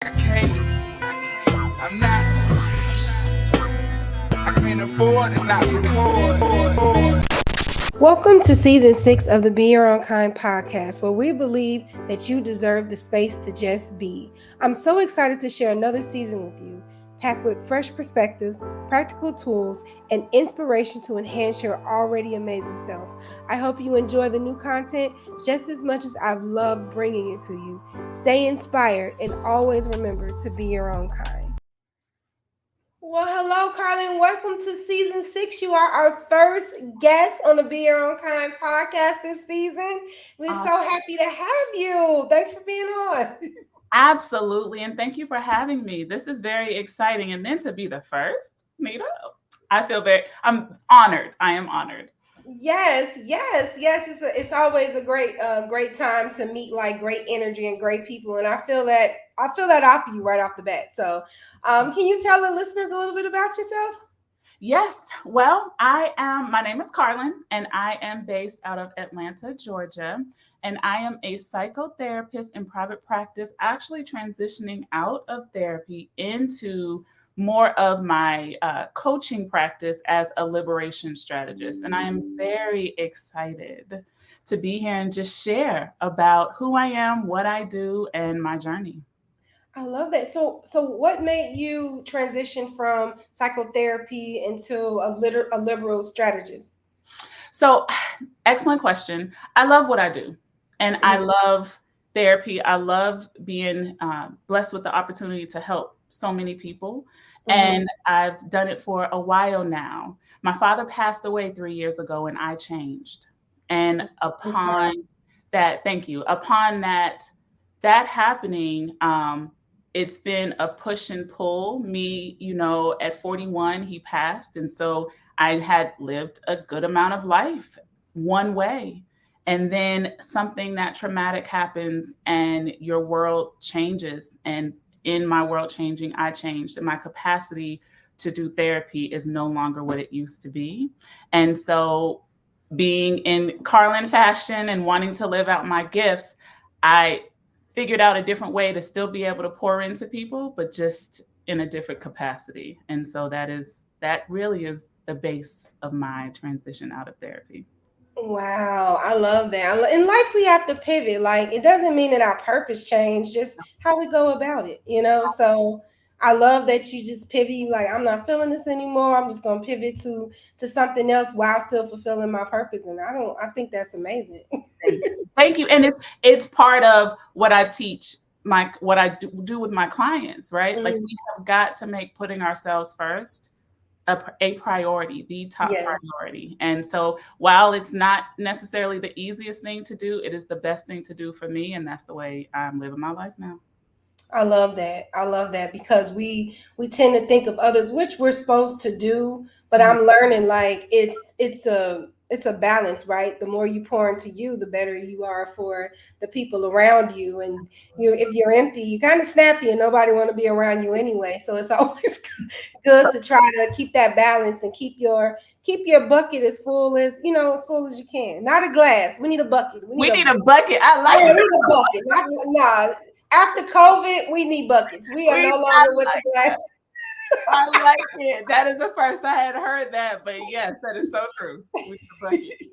I'm not. I can't afford to not record. Welcome to season 6 of the Be Your Own Kind podcast, where we believe that you deserve the space to just be. I'm so excited to share another season with you, packed with fresh perspectives, practical tools, and inspiration to enhance your already amazing self. I hope you enjoy the new content just as much as I've loved bringing it to you. Stay inspired and always remember to be your own kind. Well, hello, Karlynn. Welcome to season 6. You are our first guest on the Be Your Own Kind podcast this season. We're so happy to have you. Thanks for being on. Absolutely. And thank you for having me. This is very exciting. And then to be the first, Nita, I'm honored. I am honored. Yes. It's always a great time to meet like great energy and great people. And I feel that off of you right off the bat. So can you tell the listeners a little bit about yourself? Yes. Well, my name is Karlynn, and I am based out of Atlanta, Georgia. And I am a psychotherapist in private practice, actually transitioning out of therapy into more of my coaching practice as a liberation strategist. And I am very excited to be here and just share about who I am, what I do, and my journey. I love that. So what made you transition from psychotherapy into a liberal strategist? So, excellent question. I love what I do, and I love therapy. I love being blessed with the opportunity to help so many people. And I've done it for a while now. My father passed away 3 years ago, and I changed. And upon that, thank you. Upon that happening, it's been a push and pull. Me, at 41, he passed. And so I had lived a good amount of life one way. And then something that traumatic happens and your world changes. And in my world changing, I changed. And my capacity to do therapy is no longer what it used to be. And so being in Karlynn fashion and wanting to live out my gifts, I figured out a different way to still be able to pour into people, but just in a different capacity. And so that really is the base of my transition out of therapy. Wow, I love that. In life, we have to pivot. Like, it doesn't mean that our purpose changed, just how we go about it. So I love that you just pivot. You like, I'm not feeling this anymore. I'm just gonna pivot to something else while still fulfilling my purpose. And I think that's amazing. Thank you. And it's part of what I teach, what I do with my clients, right? Like, we have got to make putting ourselves first a priority, the top priority. And so while it's not necessarily the easiest thing to do, it is the best thing to do for me. And that's the way I'm living my life now. I love that because we tend to think of others, which we're supposed to do, but I'm learning like it's a balance, right? The more you pour into you, the better you are for the people around you. And if you're empty, you kind of snappy and nobody want to be around you anyway. So it's always good to try to keep that balance and keep your bucket as full as you can. Not a glass. We need a bucket. We need a bucket. I like it. We need a bucket. Nah. After COVID, we need buckets. We are no longer with the glass. I like it. That is the first I had heard that, but yes, that is so true. We need a bucket.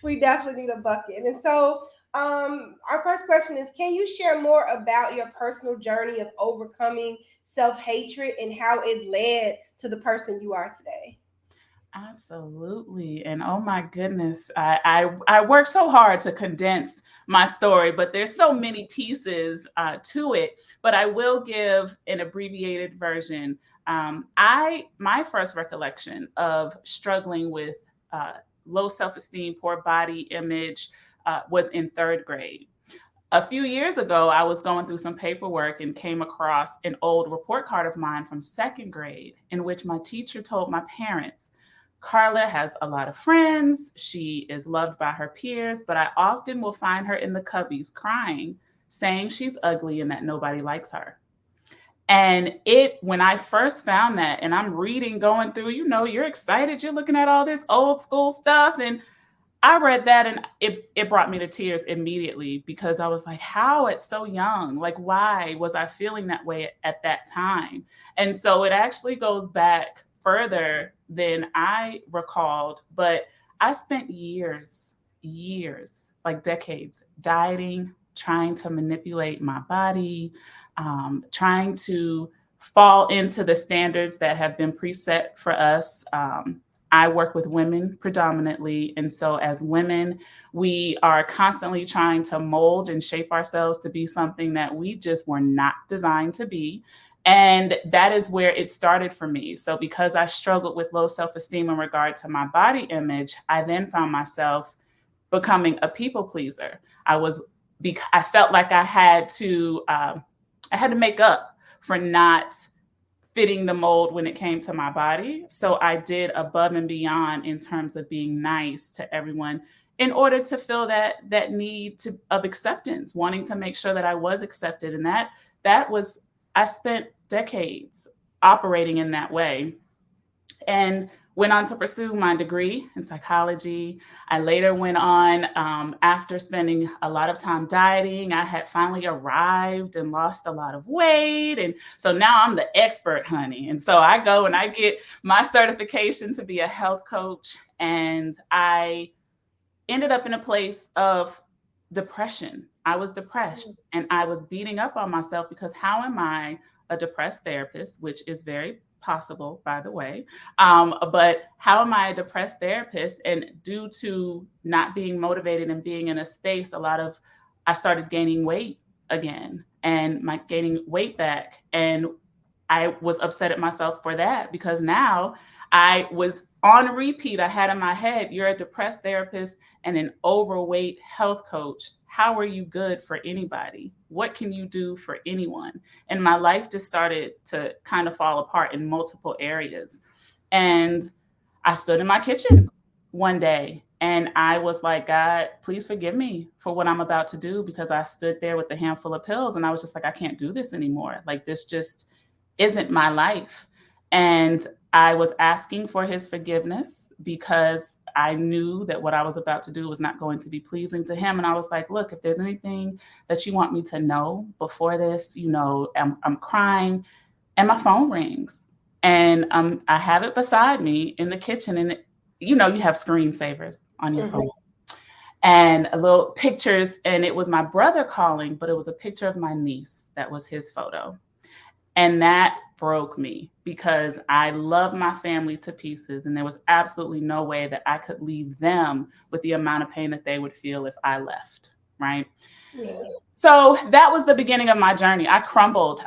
We definitely need a bucket. And so, our first question is: can you share more about your personal journey of overcoming self-hatred and how it led to the person you are today? Absolutely. And oh my goodness, I work so hard to condense my story, but there's so many pieces to it. But I will give an abbreviated version. My first recollection of struggling with low self-esteem, poor body image was in 3rd grade. A few years ago, I was going through some paperwork and came across an old report card of mine from 2nd grade in which my teacher told my parents, Carla has a lot of friends. She is loved by her peers, but I often will find her in the cubbies crying, saying she's ugly and that nobody likes her. And when I first found that, and I'm reading, going through, you're excited, you're looking at all this old school stuff. And I read that and it brought me to tears immediately because I was like, how at so young? Like, why was I feeling that way at that time? And so it actually goes back further than I recalled, but I spent years, like decades, dieting, trying to manipulate my body, trying to fall into the standards that have been preset for us. I work with women predominantly. And so, as women, we are constantly trying to mold and shape ourselves to be something that we just were not designed to be. And that is where it started for me. So, because I struggled with low self esteem in regard to my body image, I then found myself becoming a people pleaser. I felt like I had to make up for not fitting the mold when it came to my body. So I did above and beyond in terms of being nice to everyone in order to fill that need of acceptance, wanting to make sure that I was accepted. And that was I spent decades operating in that way. And went on to pursue my degree in psychology. I later went on, after spending a lot of time dieting, I had finally arrived and lost a lot of weight. And so now I'm the expert, honey. And so I go and I get my certification to be a health coach. And I ended up in a place of depression. I was depressed and I was beating up on myself because how am I a depressed therapist, which is very possible, by the way. But how am I a depressed therapist? And due to not being motivated and being in a space, I started gaining weight again and my gaining weight back. And I was upset at myself for that because now I was on repeat. I had in my head, you're a depressed therapist and an overweight health coach. How are you good for anybody? What can you do for anyone? And my life just started to kind of fall apart in multiple areas. And I stood in my kitchen one day and I was like, God, please forgive me for what I'm about to do, because I stood there with a handful of pills and I was just like, I can't do this anymore. Like, this just isn't my life. And I was asking for his forgiveness because I knew that what I was about to do was not going to be pleasing to him. And I was like, look, if there's anything that you want me to know before this, I'm crying and my phone rings and I have it beside me in the kitchen. And, you have screensavers on your phone and little pictures. And it was my brother calling, but it was a picture of my niece. That was his photo. And that broke me because I love my family to pieces. And there was absolutely no way that I could leave them with the amount of pain that they would feel if I left. Right. Yeah. So that was the beginning of my journey. I crumbled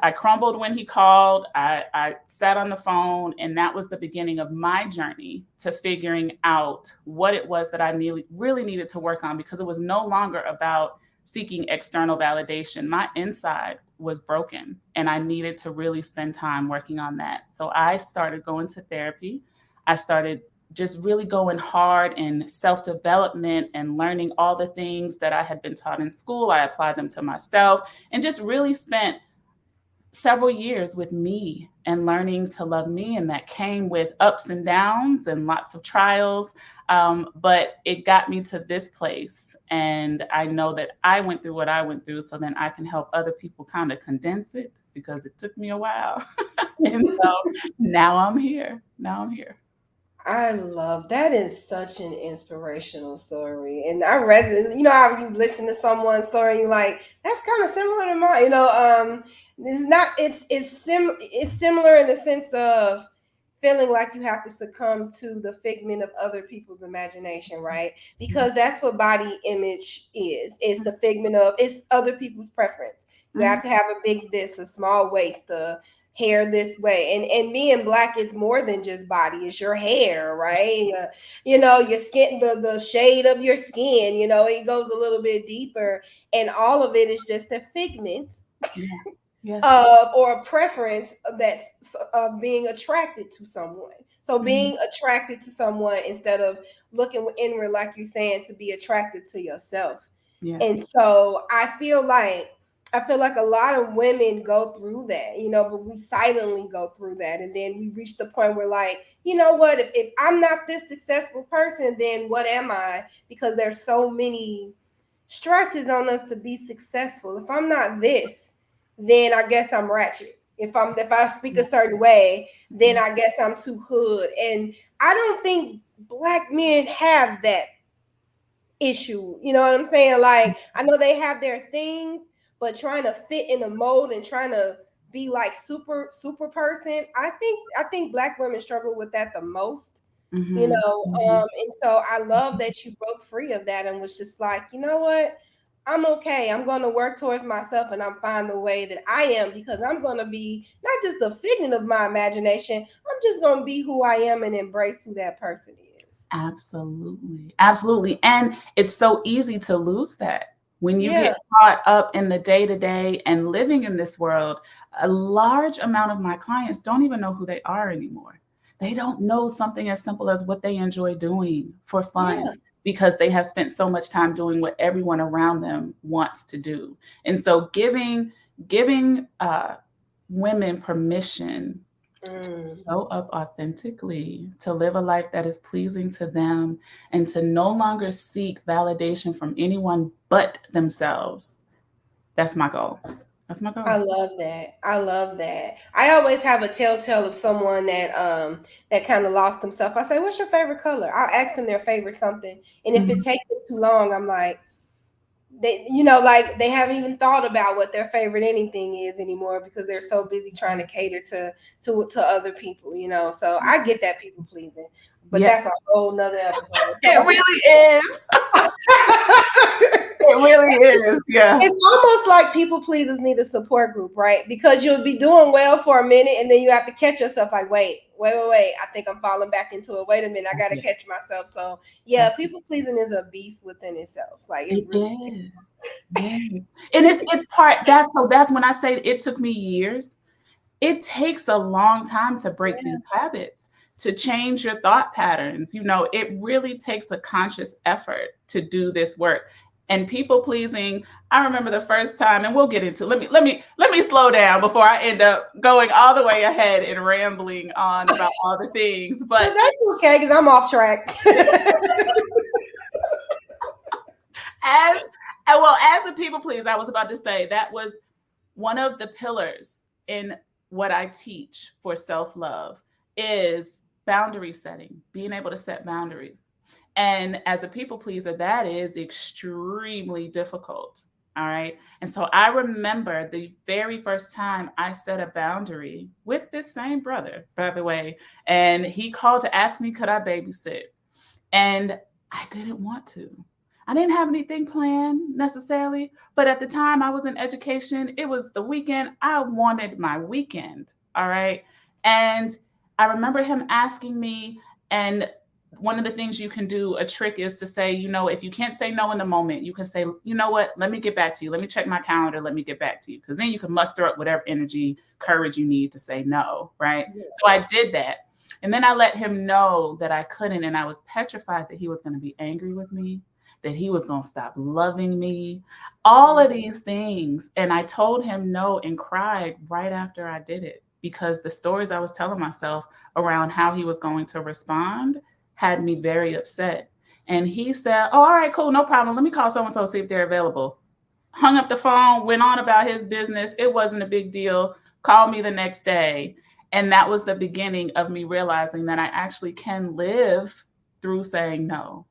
when he called. I sat on the phone, and that was the beginning of my journey to figuring out what it was that I really needed to work on, because it was no longer about seeking external validation. My inside was broken and I needed to really spend time working on that. So I started going to therapy. I started just really going hard in self-development and learning all the things that I had been taught in school. I applied them to myself and just really spent several years with me and learning to love me. And that came with ups and downs and lots of trials. But it got me to this place. And I know that I went through what I went through, so then I can help other people kind of condense it, because it took me a while. And so now I'm here. I love that. Is such an inspirational story. And I read it, how you listen to someone's story and you're like, that's kind of similar to mine. It's not it's similar in the sense of feeling like you have to succumb to the figment of other people's imagination, right? Because that's what body image is. It's the figment of it's other people's preference. You have to have a big this, a small waist, a hair this way, and being black is more than just body. It's your hair, right? Your skin, the shade of your skin, it goes a little bit deeper, and all of it is just a figment of, or a preference that's of being attracted to someone. So being attracted to someone instead of looking inward, like you're saying, to be attracted to yourself. And so I feel like I feel like a lot of women go through that, but we silently go through that. And then we reach the point where, like, you know what, if I'm not this successful person, then what am I? Because there's so many stresses on us to be successful. If I'm not this, then I guess I'm ratchet. If I speak a certain way, then I guess I'm too hood. And I don't think black men have that issue. You know what I'm saying? Like, I know they have their things, but trying to fit in a mold and trying to be like super person, I think black women struggle with that the most. And so I love that you broke free of that and was just like, you know what? I'm okay. I'm going to work towards myself and I'm fine the way that I am, because I'm going to be not just a figment of my imagination. I'm just going to be who I am and embrace who that person is. Absolutely. Absolutely. And it's so easy to lose that when you Yeah. get caught up in the day to day and living in this world. A large amount of my clients don't even know who they are anymore. They don't know something as simple as what they enjoy doing for fun, Yeah. because they have spent so much time doing what everyone around them wants to do. And so giving women permission show up authentically, to live a life that is pleasing to them, and to no longer seek validation from anyone but themselves. That's my goal. That's my I goal. love that. I love that. I always have a telltale of someone that kind of lost themselves. I say, "What's your favorite color?" I'll ask them their favorite something, and if it Mhm. takes them too long, I'm like, like they haven't even thought about what their favorite anything is anymore because they're so busy trying to cater to other people. So I get that people pleasing, but Yeah, that's a whole nother episode. it really is. It really is. Yeah. It's almost like people pleasers need a support group, right? Because you'll be doing well for a minute and then you have to catch yourself like, wait. I think I'm falling back into it. Wait a minute, I That's got to it. catch myself. So, yeah, That's it. people pleasing is a beast within itself. Like, it It really is. Yes. And it's part that's when I say it took me years. It takes a long time to break is. these habits, to change your thought patterns. It really takes a conscious effort to do this work. And people pleasing, I remember the first time, and we'll get into, let me slow down before I end up going all the way ahead and rambling on about all the things. Well, But that's okay because I'm off track. as as a people pleaser, I was about to say that was one of the pillars in what I teach for self-love is boundary setting, being able to set boundaries. And as a people pleaser, that is extremely difficult. All right. And so I remember the very first time I set a boundary with this same brother, by the way, and he called to ask me, could I babysit? And I didn't want to. I didn't have anything planned necessarily, but at the time I was in education, it was the weekend. I wanted my weekend. All right. And I remember him asking me, and one of the things you can do, a trick is to say, if you can't say no in the moment, you can say, you know what, let me get back to you. Let me check my calendar. Let me get back to you. Because then you can muster up whatever energy, courage you need to say no. Right. So I did that. And then I let him know that I couldn't, and I was petrified that he was going to be angry with me, that he was going to stop loving me, all of these things. And I told him no and cried right after I did it, because the stories I was telling myself around how he was going to respond had me very upset. And he said, oh, all right, cool, no problem. Let me call so and so, see if they're available. Hung up the phone, went on about his business. It wasn't a big deal. Called me the next day. And that was the beginning of me realizing that I actually can live through saying no.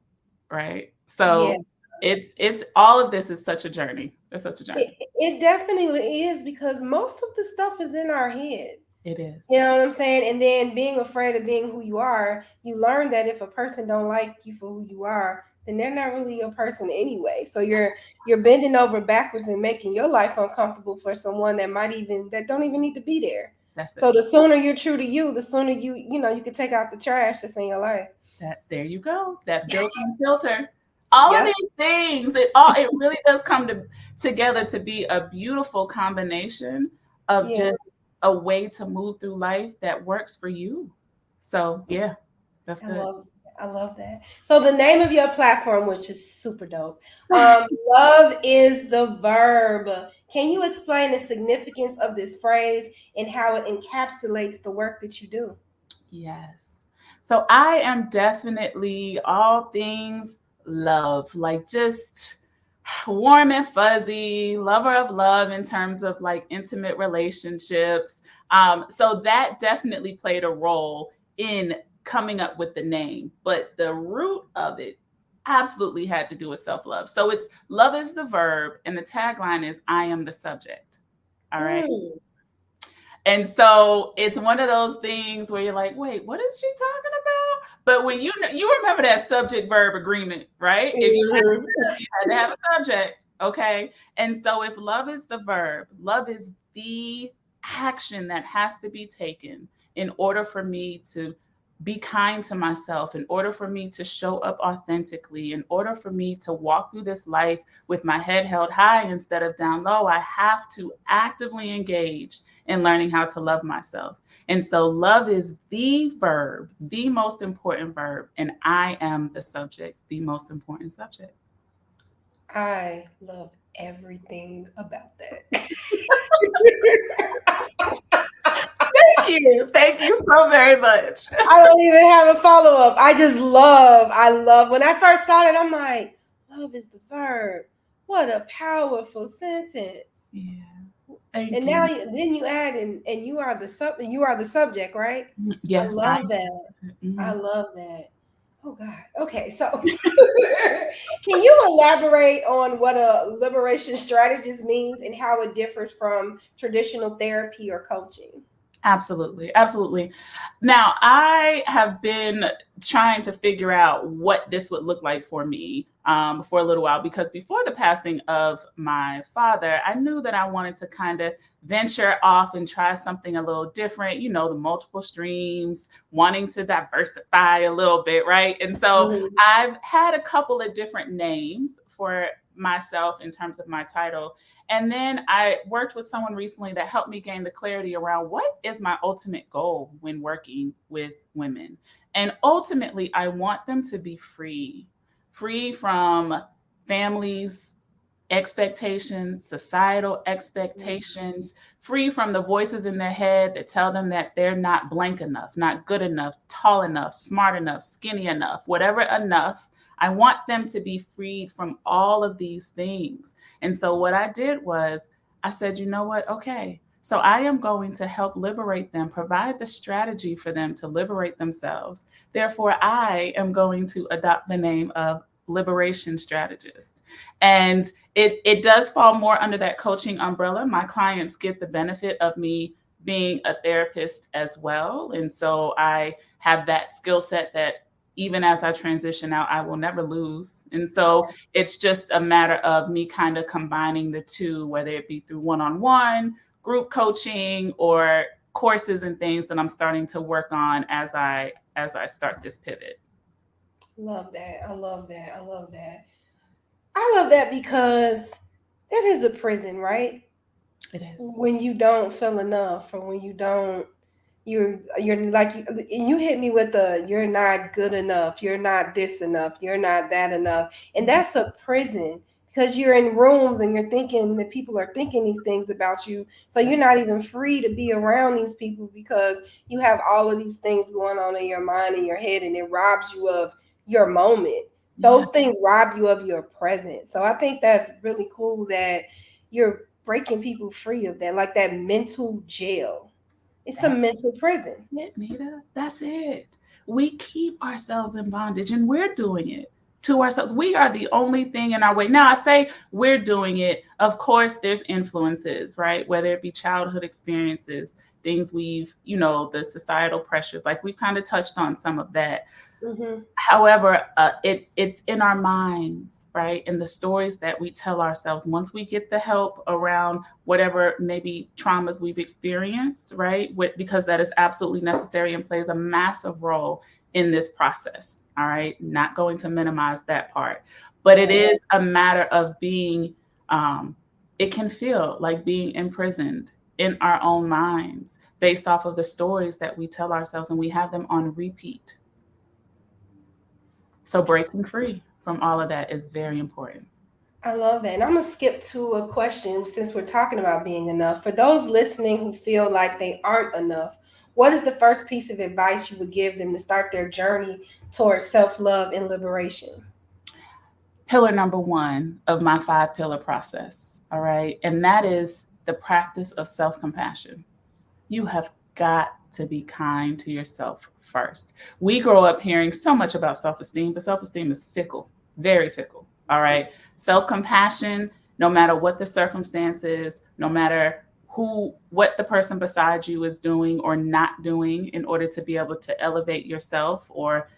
Right. Yeah. So it's all of this is such a journey. It's such a journey. It definitely is because most of the stuff is in our head. It is. You know what I'm saying? And then being afraid of being who you are, you learn that if a person don't like you for who you are, then they're not really your person anyway. So you're bending over backwards and making your life uncomfortable for someone that don't even need to be there. That's it. So the sooner you're true to you, the sooner you can take out the trash that's in your life. There you go. That built-in filter. All of Yep. these things, it really does come together to be a beautiful combination of Yeah. just a way to move through life that works for you. So yeah, that's I good. love I love that. So the name of your platform, which is super dope, Love is the Verb. Can you explain the significance of this phrase and how it encapsulates the work that you do? Yes. So I am definitely all things love, like just warm and fuzzy, lover of love in terms of like intimate relationships. So that definitely played a role in coming up with the name, but the root of it absolutely had to do with self-love. So it's love is the verb, and the tagline is I am the subject. All right. Mm. And so it's one of those things where you're like, wait, what is she talking about? But when you remember that subject verb agreement, right? If you had to have a subject, okay? And so if love is the verb, love is the action that has to be taken in order for me to be kind to myself, in order for me to show up authentically, in order for me to walk through this life with my head held high instead of down low, I have to actively engage in learning how to love myself. And so love is the verb, the most important verb, and I am the subject, the most important subject. I love everything about that. Thank you. Thank you so very much. I don't even have a follow up. I love. When I first saw it, I'm like, love is the verb. What a powerful sentence. Yeah. Thank And you. now then you add and you are the subject, right? I Yes, I love that. I mhm. love that. Oh God. Okay, so can you elaborate on what a liberation strategist means and how it differs from traditional therapy or coaching? Absolutely. Absolutely. Now, I have been trying to figure out what this would look like for me for a little while, because before the passing of my father, I knew that I wanted to kind of venture off and try something a little different, you know, the multiple streams, wanting to diversify a little bit, right? And so Mhm. I've had a couple of different names for myself in terms of my title. And then I worked with someone recently that helped me gain the clarity around what is my ultimate goal when working with women. And ultimately, I want them to be free, free from families' expectations, societal expectations, free from the voices in their head that tell them that they're not blank enough, not good enough, tall enough, smart enough, skinny enough, whatever enough. I want them to be freed from all of these things. And so what I did was I said, you know what? Okay. So I am going to help liberate them, provide the strategy for them to liberate themselves. Therefore, I am going to adopt the name of liberation strategist. And it does fall more under that coaching umbrella. My clients get the benefit of me being a therapist as well. And so I have that skill set that even as I transition out, I will never lose. And so it's just a matter of me kind of combining the two, whether it be through one-on-one, group coaching, or courses and things that I'm starting to work on as I start this pivot. Love that. I love that. I love that. I love that because that is a prison, right? It is. When you don't feel enough, or when you don't, you're like you hit me with the you're not good enough, you're not this enough, you're not that enough, and that's a prison because you're in rooms and you're thinking that people are thinking these things about you, so you're not even free to be around these people because you have all of these things going on in your mind and your head, and it robs you of your moment. Yeah. Those things rob you of your present. So I think that's really cool that you're breaking people free of that, like that mental jail. It's a That's mental prison. it, Nita. That's it. We keep ourselves in bondage, and we're doing it to ourselves. We are the only thing in our way. Now, I say we're doing it. Of course, there's influences, right? Whether it be childhood experiences, things the societal pressures, like we kind of touched on some of that. Mm-hmm. However, it's in our minds, right? In the stories that we tell ourselves. Once we get the help around whatever maybe traumas we've experienced, right? Because that is absolutely necessary and plays a massive role in this process. All right, not going to minimize that part, but it Right. is a matter of being. Um, it can feel like being imprisoned in our own minds based off of the stories that we tell ourselves, and we have them on repeat. So breaking free from all of that is very important. I love that. And I'm going to skip to a question since we're talking about being enough. For those listening who feel like they aren't enough, what is the first piece of advice you would give them to start their journey towards self love and liberation? Pillar number one of my 5 pillar process. All right. And that is the practice of self compassion. You have got to be kind to yourself first. We grow up hearing so much about self esteem, but self esteem is fickle, very fickle. All right. Self compassion, no matter what the circumstances, no matter what the person beside you is doing or not doing in order to be able to elevate yourself or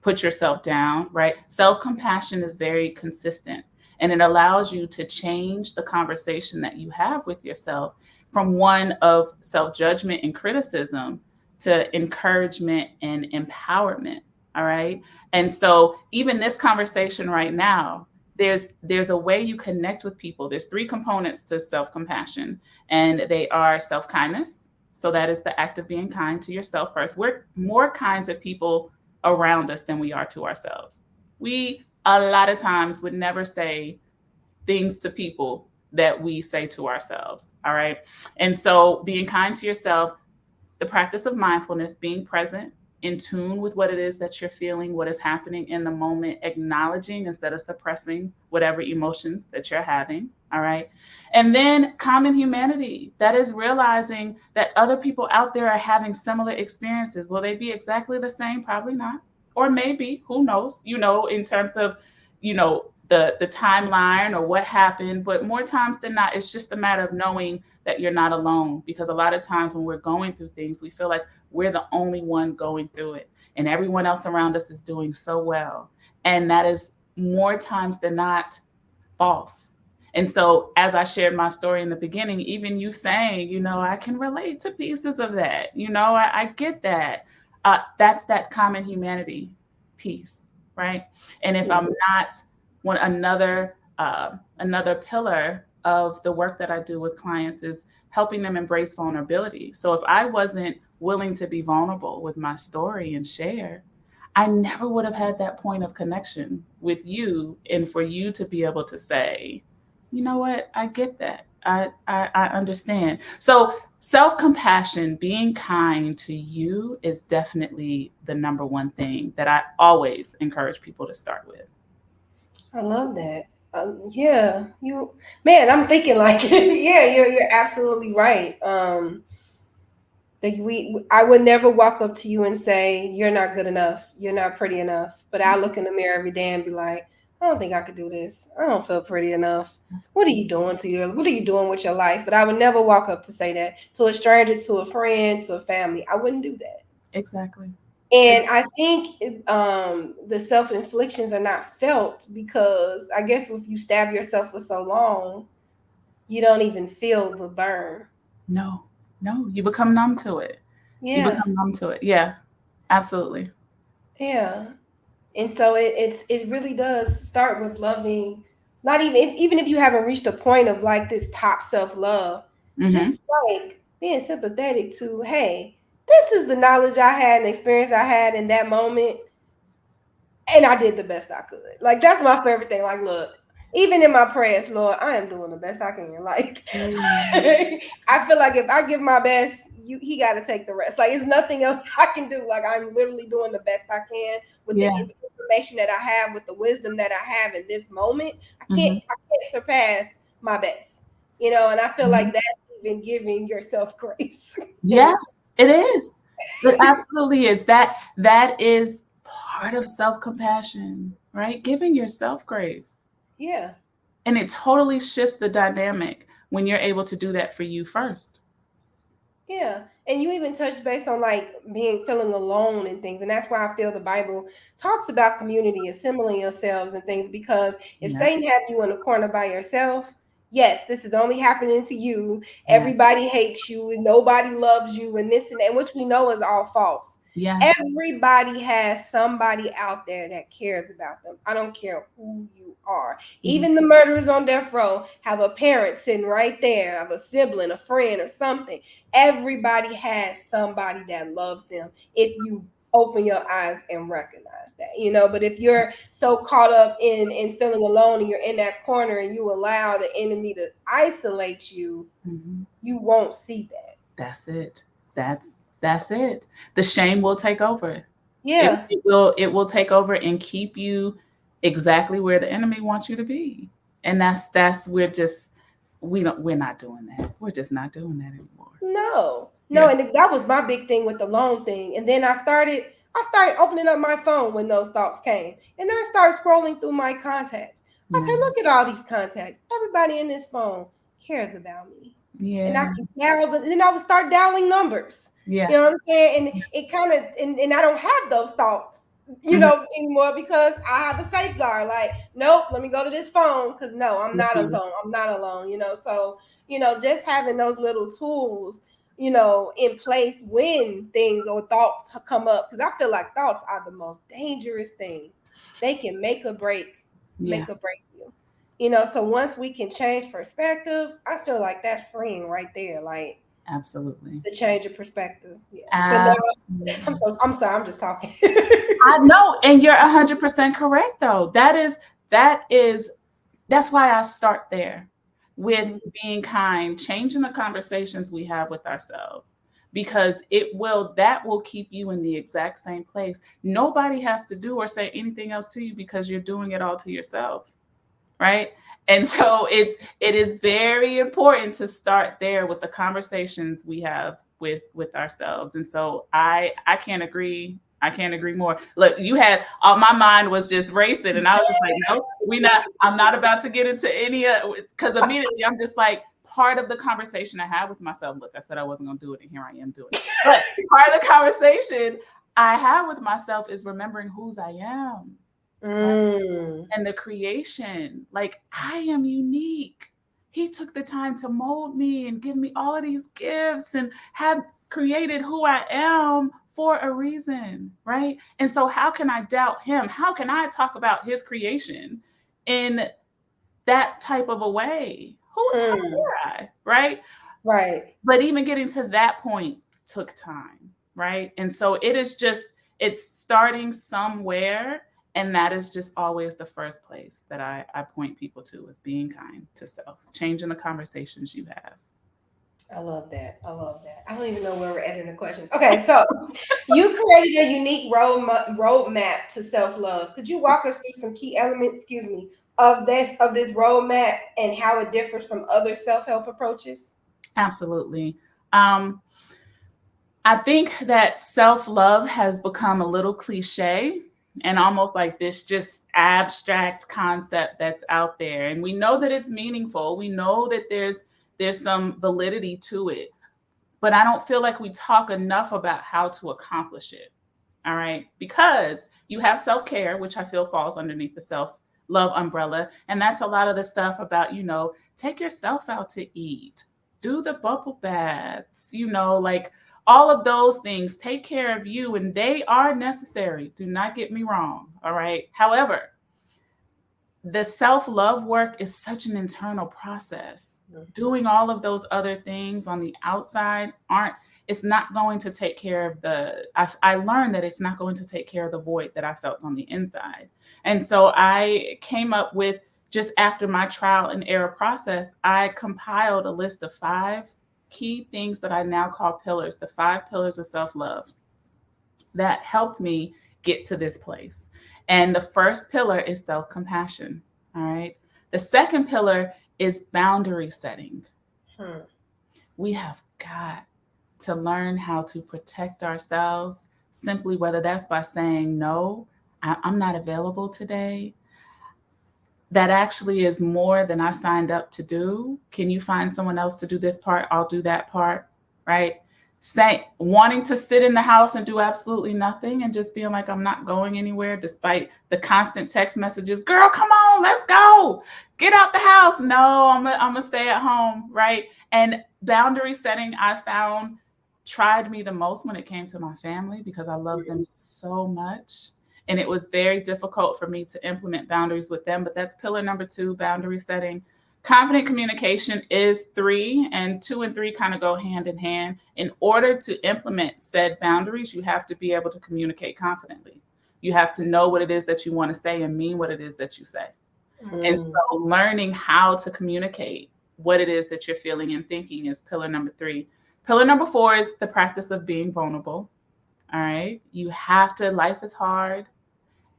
put yourself down, right? Self compassion is very consistent and it allows you to change the conversation that you have with yourself from one of self judgment and criticism to encouragement and empowerment. All right. And so, even this conversation right now, there's a way you connect with people. There's 3 components to self compassion, and they are self kindness. So that is the act of being kind to yourself first. We're more kind to people around us than we are to ourselves. We a lot of times would never say things to people that we say to ourselves. All right. And so being kind to yourself, the practice of mindfulness, being present, in tune with what it is that you're feeling, what is happening in the moment, acknowledging instead of suppressing whatever emotions that you're having. All right. And then common humanity, that is realizing that other people out there are having similar experiences. Will they be exactly the same? Probably not. Or maybe, who knows, in terms of, the timeline or what happened. But more times than not, it's just a matter of knowing that you're not alone, because a lot of times when we're going through things, we feel like we're the only one going through it and everyone else around us is doing so well. And that is more times than not false. And so, as I shared my story in the beginning, even you saying, I can relate to pieces of that, I get that. That's that common humanity piece, right? And if I'm not another pillar of the work that I do with clients is helping them embrace vulnerability. So if I wasn't willing to be vulnerable with my story and share, I never would have had that point of connection with you, and for you to be able to say, you know what, I get that. I understand. So self-compassion, being kind to you, is definitely the number one thing that I always encourage people to start with. I love that. Yeah, man. I'm thinking like, yeah, you're absolutely right. Like I would never walk up to you and say you're not good enough, you're not pretty enough. But I look in the mirror every day and be like, I don't think I could do this. I don't feel pretty enough. What are you doing What are you doing with your life? But I would never walk up to say that to a stranger, to a friend, to a family. I wouldn't do that. Exactly. And I think the self inflictions are not felt because I guess if you stab yourself for so long, you don't even feel the burn. No, you become numb to it. You Yeah, become numb to it. Yeah, absolutely. yeah. And so it really does start with loving, not even if you haven't reached a point of like this top self love, Mm-hmm. just like being sympathetic to, hey, this is the knowledge I had and experience I had in that moment, and I did the best I could. Like that's my favorite thing. Like, look, even in my prayers, Lord, I am doing the best I can. Like, Mm-hmm. I feel like if I give my best, he got to take the rest. Like, it's nothing else I can do. Like, I'm literally doing the best I can with the Yeah. information that I have, with the wisdom that I have in this moment. Mm-hmm. I can't surpass my best. And I feel Mm-hmm. like that's even giving yourself grace. And Yes, it is. It absolutely is. That is part of self-compassion, right? Giving yourself grace. yeah. And it totally shifts the dynamic when you're able to do that for you first. Yeah. And you even touched base on like feeling alone and things. And that's why I feel the Bible talks about community, assembling yourselves and things, because if Yeah. Satan have you in a corner by yourself, yes, this is only happening to you. Yeah. Everybody hates you and nobody loves you and this and that, which we know is all false. Yes. Everybody has somebody out there that cares about them. I don't care who you are. Mhm. Even the murderers on death row have a parent sitting right there, have a sibling, a friend, or something. Everybody has somebody that loves them if you open your eyes and recognize that, you know. But if you're so caught up in feeling alone and you're in that corner and you allow the enemy to isolate you, you won't see that. That's it. That's it. The shame will take over. Yeah. It will take over and keep you exactly where the enemy wants you to be. And we're not doing that. We're just not doing that anymore. No. Yeah. And that was my big thing with the loan thing. And then I started opening up my phone when those thoughts came. And I started scrolling through my contacts. I said, look at all these contacts. Everybody in this phone cares about me. Yeah. And I can dial, and then I would start dialing numbers. Yeah. You know what I'm saying? And it kind of, and I don't have those thoughts, you know, anymore, because I have a safeguard. Like, nope, let me go to this phone, because no, I'm not alone. I'm not alone, you know. So, you know, just having those little tools, you know, in place when things or thoughts come up, because I feel like thoughts are the most dangerous thing. They can make or break you. You know, so once we can change perspective, I feel like that's freeing right there. Like, absolutely. The change of perspective. Yeah. But no, I'm sorry, I'm just talking. I know, and you're 100% correct though. That's why I start there with being kind, changing the conversations we have with ourselves, because that will keep you in the exact same place. Nobody has to do or say anything else to you, because you're doing it all to yourself. Right. And so it is very important to start there with the conversations we have with ourselves. And so I can't agree more. Look, my mind was just racing, and I was just like, no, I'm not about to get into any, because immediately I'm just like, part of the conversation I had with myself, look, I said I wasn't going to do it, and here I am doing it. But part of the conversation I have with myself is remembering whose I am. And the creation, like, I am unique. He took the time to mold me and give me all of these gifts and have created who I am for a reason, right? And so how can I doubt him? How can I talk about his creation in that type of a way? Who dare I, right? Right. But even getting to that point took time, right? And so it's starting somewhere. And that is just always the first place that I point people to, is being kind to self, changing the conversations you have. I love that. I don't even know where we're at in the questions. Okay, so you created a unique roadmap to self-love. Could you walk us through some key elements, of this roadmap and how it differs from other self-help approaches? Absolutely. I think that self-love has become a little cliche and almost like this just abstract concept that's out there. And we know that it's meaningful. We know that there's some validity to it, but I don't feel like we talk enough about how to accomplish it. All right. Because you have self-care, which I feel falls underneath the self-love umbrella. And that's a lot of the stuff about, take yourself out to eat, do the bubble baths, like all of those things. Take care of you, and they are necessary. Do not get me wrong. All right. However, the self-love work is such an internal process. Doing all of those other things on the outside it's not going to take care of I learned that it's not going to take care of the void that I felt on the inside. And so I came up with, just after my trial and error process, I compiled a list of 5 key things that I now call pillars, the 5 pillars of self-love that helped me get to this place. And the first pillar is self-compassion. All right. The second pillar is boundary setting. We have got to learn how to protect ourselves, simply whether that's by saying, no, I'm not available today. That actually is more than I signed up to do. Can you find someone else to do this part? I'll do that part, right? Wanting to sit in the house and do absolutely nothing and just being like, I'm not going anywhere, despite the constant text messages. Girl, come on, let's go. Get out the house. No, I'm gonna stay at home, right? And boundary setting, I found, tried me the most when it came to my family, because I love them so much. And it was very difficult for me to implement boundaries with them. But that's pillar number 2, boundary setting. Confident communication is 3, and 2 and 3 kind of go hand in hand. In order to implement said boundaries, you have to be able to communicate confidently. You have to know what it is that you want to say and mean what it is that you say. And so learning how to communicate what it is that you're feeling and thinking is pillar number 3. Pillar number 4 is the practice of being vulnerable. All right. You have to, life is hard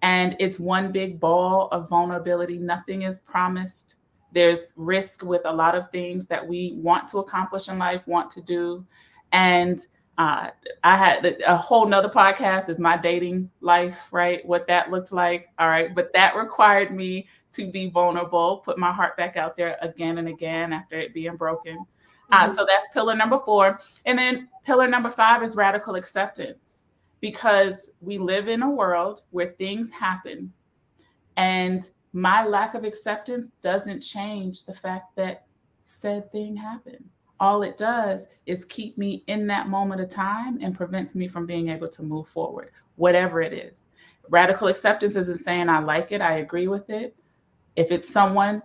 and it's one big ball of vulnerability. Nothing is promised. There's risk with a lot of things that we want to accomplish in life, want to do. And I had a whole nother podcast is my dating life, right? What that looked like. All right. But that required me to be vulnerable, put my heart back out there again and again after it being broken. So that's pillar number 4. And then pillar number 5 is radical acceptance, because we live in a world where things happen. And my lack of acceptance doesn't change the fact that said thing happened. All it does is keep me in that moment of time and prevents me from being able to move forward, whatever it is. Radical acceptance isn't saying I like it, I agree with it. If it's someone,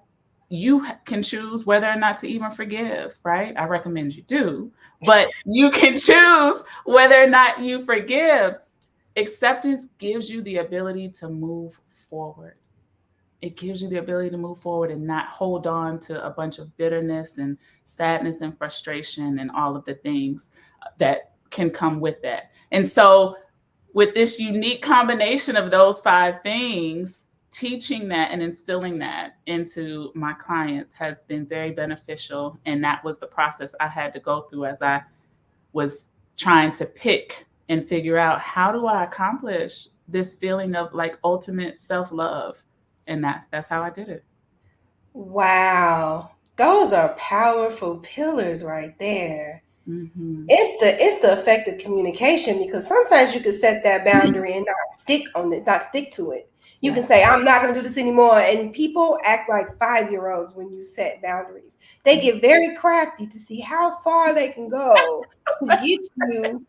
you can choose whether or not to even forgive, right? I recommend you do, but you can choose whether or not you forgive. Acceptance gives you the ability to move forward. It gives you the ability to move forward and not hold on to a bunch of bitterness and sadness and frustration and all of the things that can come with that. And so with this unique combination of those 5 things, teaching that and instilling that into my clients has been very beneficial. And that was the process I had to go through as I was trying to pick and figure out, how do I accomplish this feeling of like ultimate self-love? And that's how I did it. Wow. Those are powerful pillars right there. It's the effective communication, because sometimes you can set that boundary and not stick to it. You can say, I'm not going to do this anymore. And people act like 5-year-olds when you set boundaries. They get very crafty to see how far they can go to get you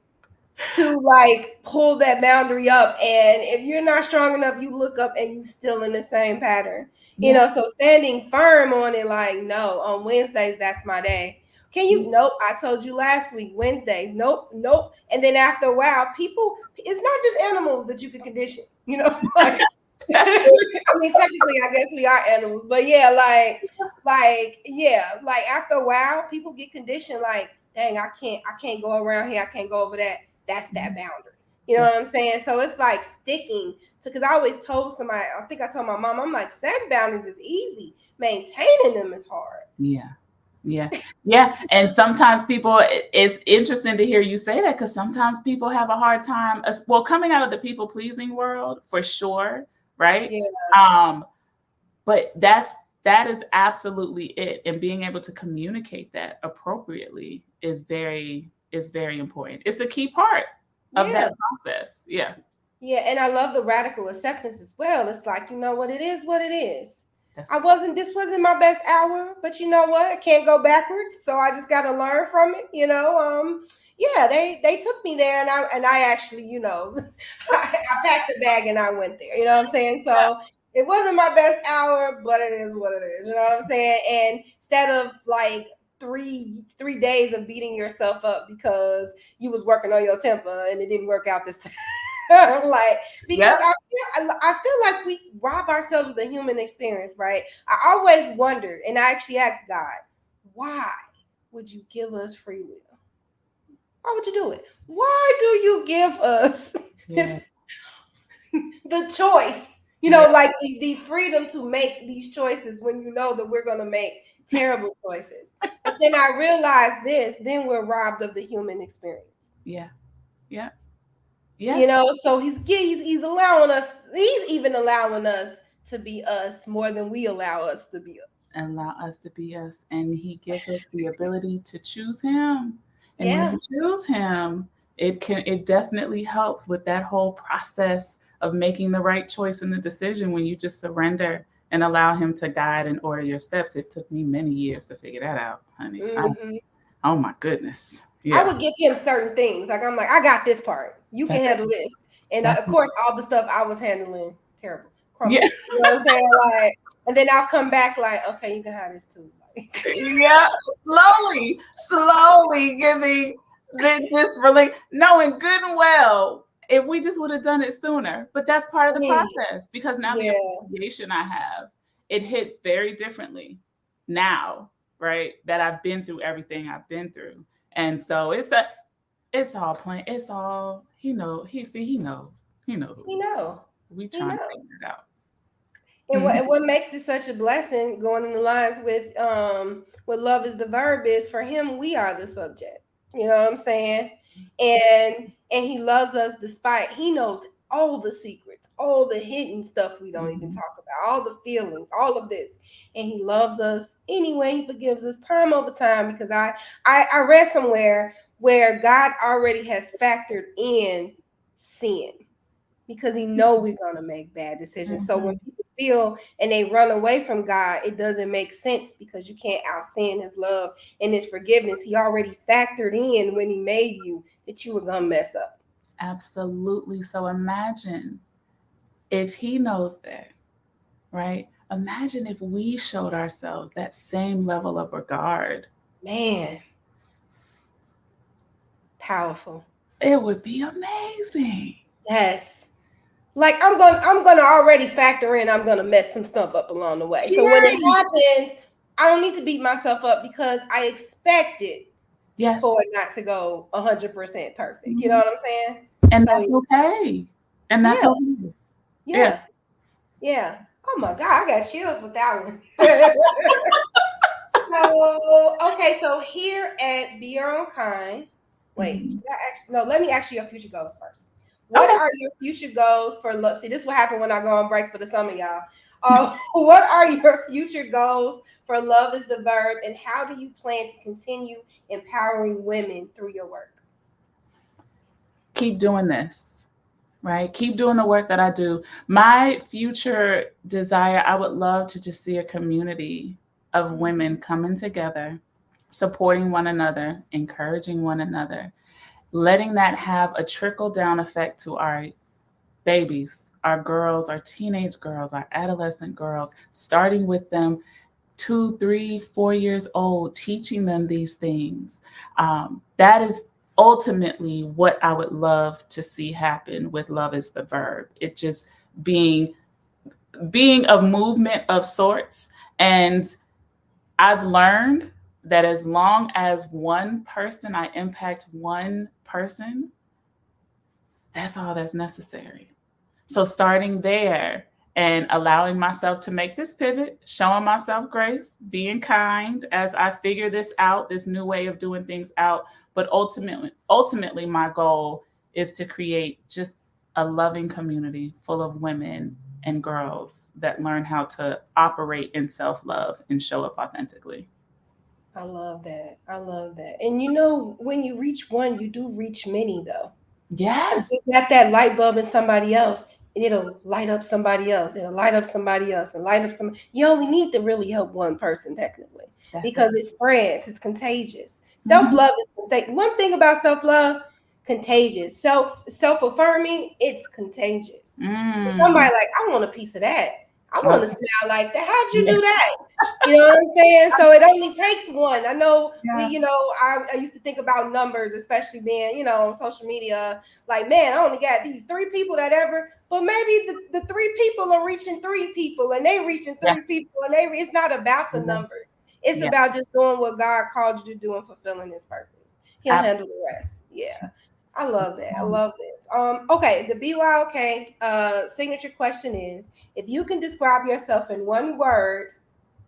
to like pull that boundary up. And if you're not strong enough, you look up and you still in the same pattern. You know, so standing firm on it, like, no, on Wednesdays, that's my day. Can you? Nope. I told you last week, Wednesdays. Nope. And then after a while, people, it's not just animals that you can condition, you know, like, I mean, technically, I guess we are animals, but yeah, like after a while, people get conditioned, like, dang, I can't go around here. I can't go over that. That's that boundary. You know what I'm saying? So it's like sticking to, because I always told somebody, I think I told my mom, I'm like, setting boundaries is easy. Maintaining them is hard. Yeah. And sometimes people, it's interesting to hear you say that, because sometimes people have a hard time, well, coming out of the people pleasing world for sure. Right. Yeah. But that is absolutely it. And being able to communicate that appropriately is very important. It's a key part of that process. Yeah. And I love the radical acceptance as well. It's like, you know what, it is what it is. This wasn't my best hour, but you know what? I can't go backwards. So I just got to learn from it, you know. They took me there, and I actually, you know, I packed the bag and I went there, you know what I'm saying? So it wasn't my best hour, but it is what it is, you know what I'm saying? And instead of like 3 days of beating yourself up because you was working on your temper and it didn't work out this time. Like, because I feel like we rob ourselves of the human experience, right? I always wondered, and I actually asked God, why would you give us free will? Why would you do it? Why do you give us the choice? You know, like the freedom to make these choices when you know that we're going to make terrible choices. But then I realized then we're robbed of the human experience. Yeah. Yes. You know, so he's allowing us, he's even allowing us to be us more than we allow us to be us. Allow us to be us. And he gives us the ability to choose him. And when you choose him, it definitely helps with that whole process of making the right choice and the decision when you just surrender and allow him to guide and order your steps. It took me many years to figure that out, honey. Oh my goodness. Yeah. I would give him certain things. Like, I'm like, I got this part. You can handle this. And of course, all the stuff I was handling, terrible. Crumble. You know what I'm saying? Like, and then I'll come back like, okay, you can have this too. Like, Yeah, slowly giving the just really knowing good and well if we just would have done it sooner. But that's part of the Hey, process because now the yeah, appreciation I have, it hits very differently now, right? That I've been through everything I've been through. And so it's all plain, it's all he knows. He knows what he know, we he trying to know. figure it out. And Mhm. what makes it such a blessing, going in the lines with what love is the verb, is for him we are the subject. You know what I'm saying? And he loves us despite, he knows all the secrets, all the hidden stuff we don't even Mhm. talk about, all the feelings, all of this. And he loves us anyway. He forgives us time over time, because I read somewhere where God already has factored in sin, because he know we're going to make bad decisions. So when Mhm. people feel and they run away from God, it doesn't make sense, because you can't out sin his love and his forgiveness. He already factored in when he made you that you were going to mess up. Absolutely. So imagine if he knows that, right? Imagine if we showed ourselves that same level of regard. Man, powerful. It would be amazing. Yes. Like I'm gonna already factor in I'm gonna mess some stuff up along the way. So when it Yay! happens, I don't need to beat myself up, because I expect it for Yes. it not to go 100% perfect. You know Mhm. what I'm saying? And So that's okay. And that's yeah, okay. Yeah. yeah. Yeah. Oh my God, I got chills with that one. So, okay, so here at Be Your Own Kind, wait, Mhm. no, let me ask you your future goals first. What Okay. are your future goals for love? See, this is what happened when I go on break for the summer, y'all. What are your future goals for Love is the Verb, and how do you plan to continue empowering women through your work? Keep doing this, right? Keep doing the work that I do. My future desire, I would love to just see a community of women coming together, supporting one another, encouraging one another, letting that have a trickle down effect to our babies, our girls, our teenage girls, our adolescent girls, starting with them 2, 3, 4 years old, teaching them these things. That is ultimately what I would love to see happen with Love is the Verb. It just being being a movement of sorts. And I've learned that as long as one person, I impact one person, that's all that's necessary. So starting there and allowing myself to make this pivot, showing myself grace, being kind as I figure this out, this new way of doing things out. But ultimately, my goal is to create just a loving community full of women and girls that learn how to operate in self-love and show up authentically. I love that. I love that. And you know, when you reach one, you do reach many, though. If Yes, you got that light bulb in somebody else, it'll light up somebody else. It'll light up somebody else and light up some. You only need to really help one person technically, that's it. because it spreads. It's contagious. Self Mhm. love is one thing about self love. Contagious. Self affirming. It's contagious. Somebody Mm. like, I want a piece of that. I want to Okay. smile like that. How'd you Yeah. do that? You know what I'm saying? So it only takes one. I know Yeah. I used to think about numbers, especially being, on social media. Like, man, I only got these 3 people that ever, but maybe the 3 people are reaching 3 people, and they reaching three Yes. people, and it's not about the Yes. numbers. It's Yeah. about just doing what God called you to do and fulfilling his purpose. He'll handle the rest. Yeah. I love that. I love this. Okay, the BYOK signature question is, if you can describe yourself in one word,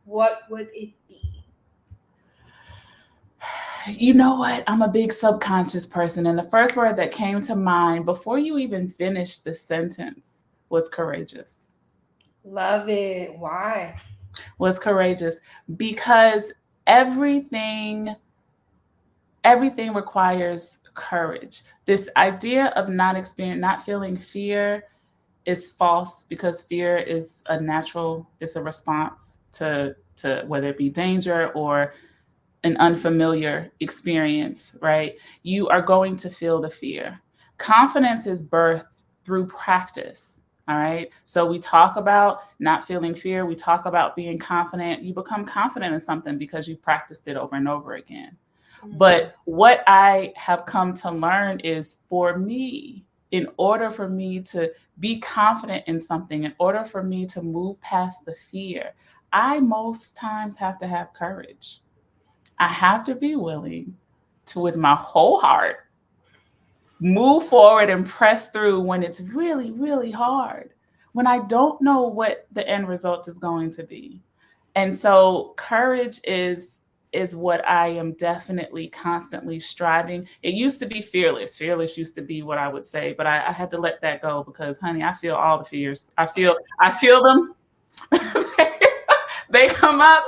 what would it be? You know what? I'm a big subconscious person. And the first word that came to mind before you even finished the sentence was courageous. Love it. Why? Was courageous because everything everything requires courage. This idea of not feeling fear is false because fear is it's a response to whether it be danger or an unfamiliar experience, right? You are going to feel the fear. Confidence is birthed through practice. All right. So we talk about not feeling fear. We talk about being confident. You become confident in something because you've practiced it over and over again. But what I have come to learn is, for me, in order for me to be confident in something, in order for me to move past the fear, I most times have to have courage. I have to be willing to, with my whole heart, move forward and press through when it's really, really hard, when I don't know what the end result is going to be. And so courage is what I am definitely constantly striving. It used to be fearless. Fearless used to be what I would say, but I had to let that go because, honey, I feel all the fears. I feel them. They come up,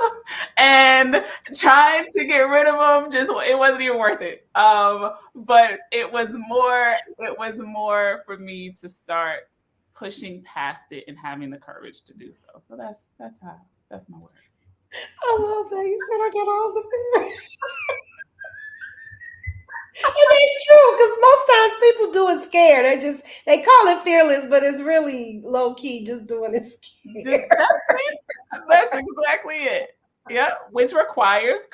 and trying to get rid of them, just it wasn't even worth it. But it was more for me to start pushing past it and having the courage to do so. So that's my word. I love that. You said I got all the fear. And it's true, because most times people do it scared. They call it fearless, but it's really low key, just doing it Just scared. that's it. That's exactly it. Yeah, which requires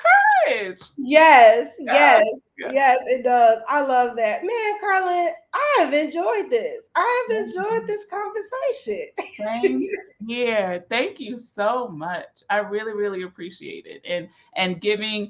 courage. Yes, Yeah, yes, yeah. yes, it does. I love that. Man, Karlynn, I have enjoyed this. I have enjoyed this conversation. Same here. Thank you so much. I really, really appreciate it. And giving,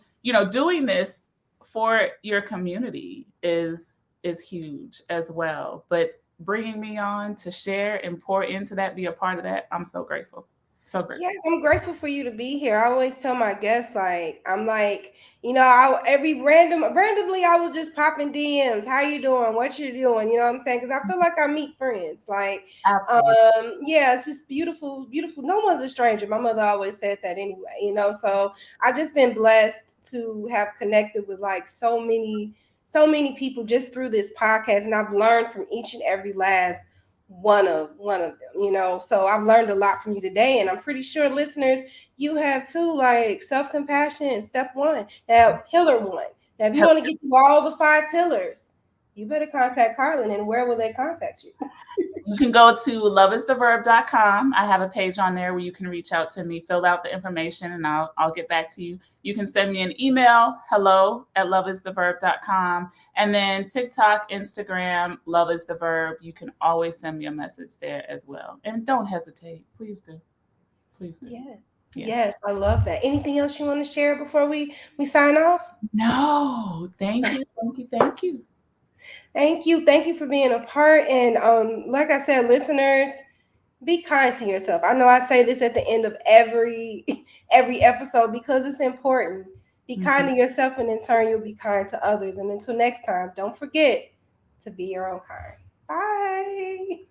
doing this for your community is huge as well. But bringing me on to share and pour into that, be a part of that, I'm so grateful. So grateful. Yes, I'm grateful for you to be here. I always tell my guests, like, I'm like, randomly, I will just pop in DMs. How you doing? What you doing? You know what I'm saying? Because I feel like I meet friends. Like, Absolutely. yeah, it's just beautiful, beautiful. No one's a stranger. My mother always said that anyway. So I've just been blessed to have connected with like so many people just through this podcast, and I've learned from each and every last one of them. So I've learned a lot from you today, and I'm pretty sure listeners, you have too. Like self-compassion is step one, that pillar one. Now if you want to get through all the 5 pillars, you better contact Karlynn. And where will they contact you? You can go to loveistheverb.com. I have a page on there where you can reach out to me, fill out the information, and I'll get back to you. You can send me an email, hello@loveistheverb.com. And then TikTok, Instagram, Love is the Verb. You can always send me a message there as well. And don't hesitate. Please do. Please do. Yeah. Yeah. Yes, I love that. Anything else you want to share before we sign off? No, thank you. Thank you. Thank you. Thank you. Thank you for being a part. And like I said, listeners, be kind to yourself. I know I say this at the end of every every episode because it's important. Be kind to yourself, and in turn you'll be kind to others. And until next time, don't forget to be your own kind. Bye.